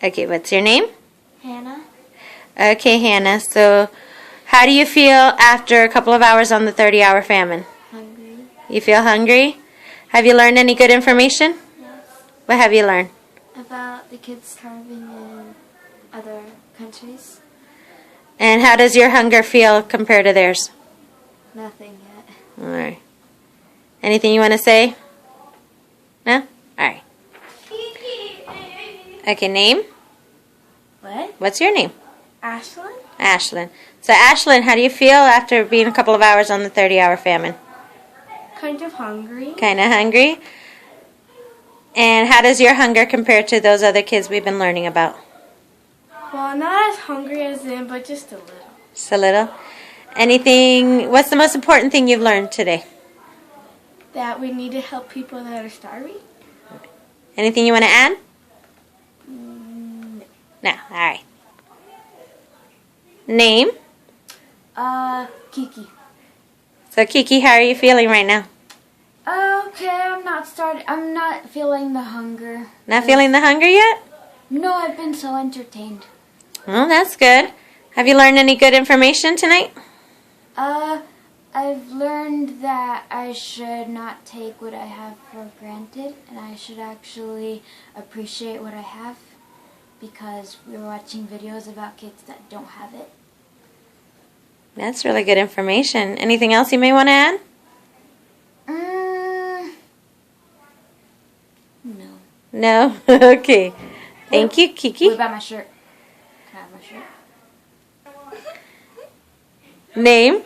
Okay, what's your name? Hannah. Okay, Hannah. So, how do you feel after a couple of hours on the 30-hour famine? Hungry. You feel hungry? Have you learned any good information? Yes. What have you learned? About the kids starving in other countries. And how does your hunger feel compared to theirs? Nothing yet. All right. Anything you want to say? No? All right. Okay, name? What? What's your name? Ashlyn? Ashlyn. So, Ashlyn, how do you feel after being a couple of hours on the 30-hour famine? Kind of hungry. Kind of hungry? And how does your hunger compare to those other kids we've been learning about? Well, not as hungry as them, but just a little. Just a little? Anything, what's the most important thing you've learned today? That we need to help people that are starving. Anything you want to add? No. No, all right. Name? Kiki. So, Kiki, how are you feeling right now? Okay, I'm not feeling the hunger. Not feeling the hunger yet? No, I've been so entertained. Well, that's good. Have you learned any good information tonight? I've learned that I should not take what I have for granted, and I should actually appreciate what I have, because we were watching videos about kids that don't have it. That's really good information. Anything else you may want to add? No. No? Okay. Thank you, Kiki. What about my shirt? Can I have my shirt? Name?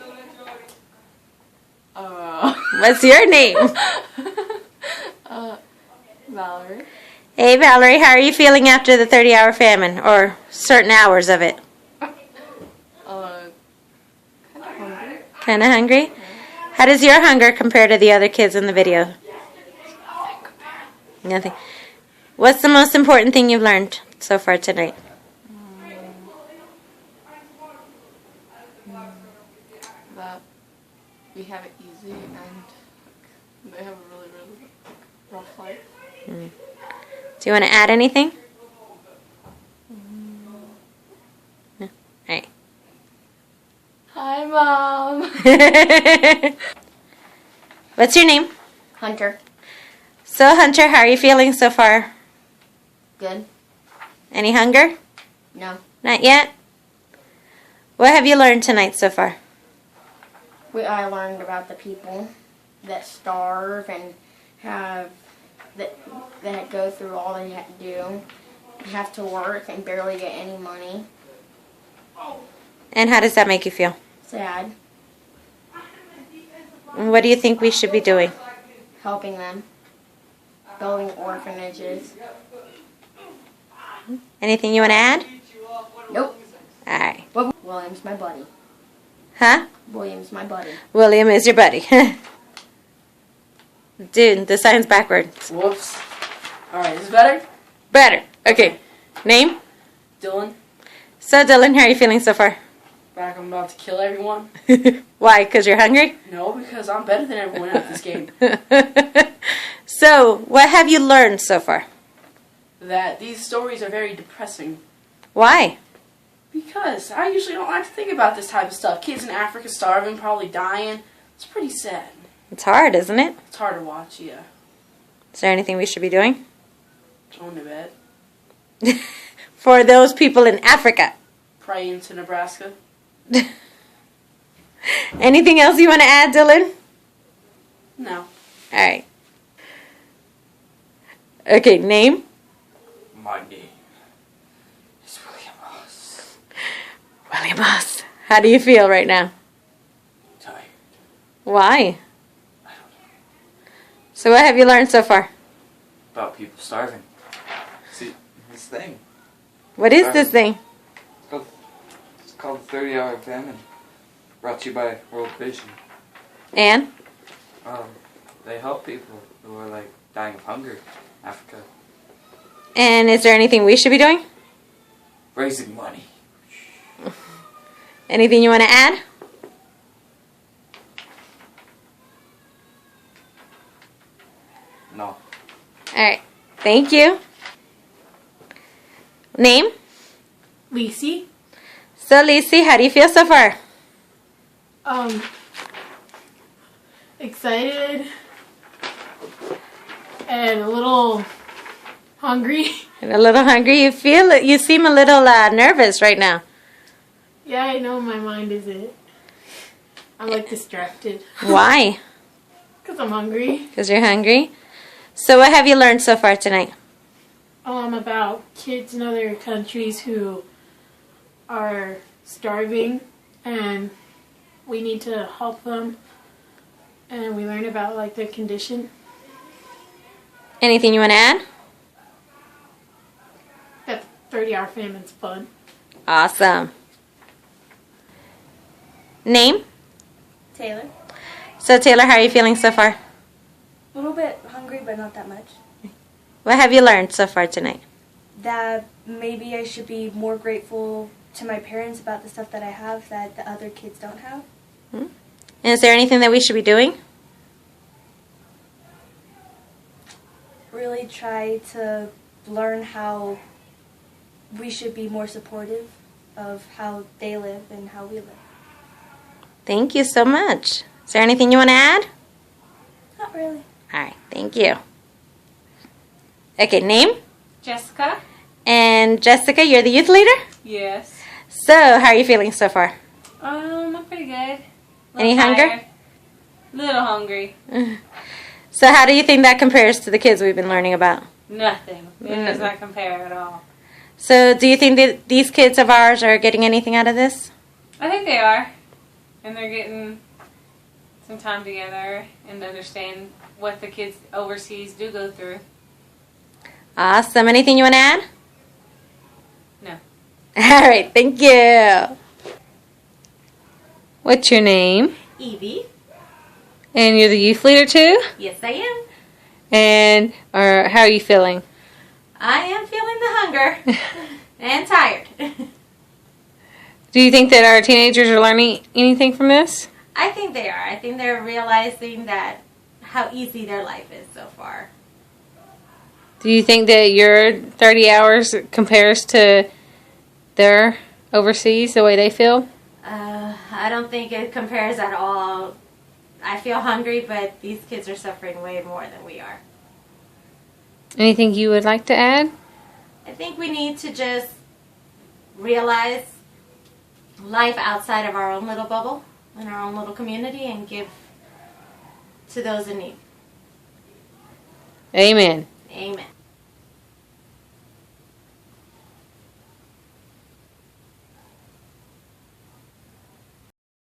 What's your name? Valerie. Hey, Valerie, how are you feeling after the 30-hour famine, or certain hours of it? Kind of hungry. Kind of hungry? How does your hunger compare to the other kids in the video? Nothing. What's the most important thing you've learned so far tonight? That we have it easy and they have a really, really rough life. Do you want to add anything? No? All right. Hi, Mom. What's your name? Hunter. So, Hunter, how are you feeling so far? Good. Any hunger? No. Not yet? What have you learned tonight so far? I learned about the people that starve and that go through all they have to do. They have to work and barely get any money. And how does that make you feel? Sad. And what do you think we should be doing? Helping them. Building orphanages. Anything you want to add? Nope. All right. William's my buddy. Huh? William's my buddy. William is your buddy. Dude, the sign's backwards. Whoops. Alright, is this better? Better. Okay. Name? Dylan, So, Dylan, how are you feeling so far? back I'm about to kill everyone. Why? Because you're hungry? No, because I'm better than everyone at this game. So, what have you learned so far? That these stories are very depressing. Why? Because I usually don't like to think about this type of stuff. Kids in Africa starving, probably dying. It's pretty sad. It's hard, isn't it? It's hard to watch, yeah. Is there anything we should be doing? Going to bed. For those people in Africa. Praying to Nebraska. Anything else you want to add, Dylan? No. All right. Okay, name? My name is William Ross. William Moss. How do you feel right now? Tired. Why? I don't know. So what have you learned so far? About people starving. See, this thing. What is this thing? It's called the 30-hour famine. Brought to you by World Vision. And? They help people who are like dying of hunger in Africa. And is there anything we should be doing? Raising money. Anything you want to add? No. All right. Thank you. Name? Lacey. So, Lacey, how do you feel so far? Excited and a little hungry. And a little hungry. You seem a little nervous right now. Yeah, I know my mind isn't. I'm like distracted Why? because I'm hungry. Because you're hungry. So, what have you learned so far tonight? About kids in other countries who are starving and we need to help them. And we learn about like their condition. Anything you want to add? That 30-hour famine's fun. Awesome. Name? Taylor. So, Taylor, how are you feeling so far? A little bit hungry, but not that much. What have you learned so far tonight? That maybe I should be more grateful to my parents about the stuff that I have that the other kids don't have. And is there anything that we should be doing? Really try to learn how we should be more supportive of how they live and how we live. Thank you so much. Is there anything you want to add? Not really. All right, thank you. Okay, name? Jessica? And Jessica, you're the youth leader? Yes. So, how are you feeling so far? I'm pretty good. Any hunger? Little hungry. So, how do you think that compares to the kids we've been learning about? Nothing. It does not compare at all. So, do you think that these kids of ours are getting anything out of this? I think they are. And they're getting some time together and understand what the kids overseas do go through. Awesome. Anything you want to add? No. All right, thank you. What's your name? Evie? And you're the youth leader too? Yes, I am. And how are you feeling? I am feeling the hunger and tired. Do you think that our teenagers are learning anything from this? I think they are. I think they're realizing that how easy their life is so far. Do you think that your 30 hours compares to their overseas, the way they feel? I don't think it compares at all. I feel hungry, but these kids are suffering way more than we are. Anything you would like to add? I think we need to just realize life outside of our own little bubble, in our own little community, and give to those in need. Amen. Amen.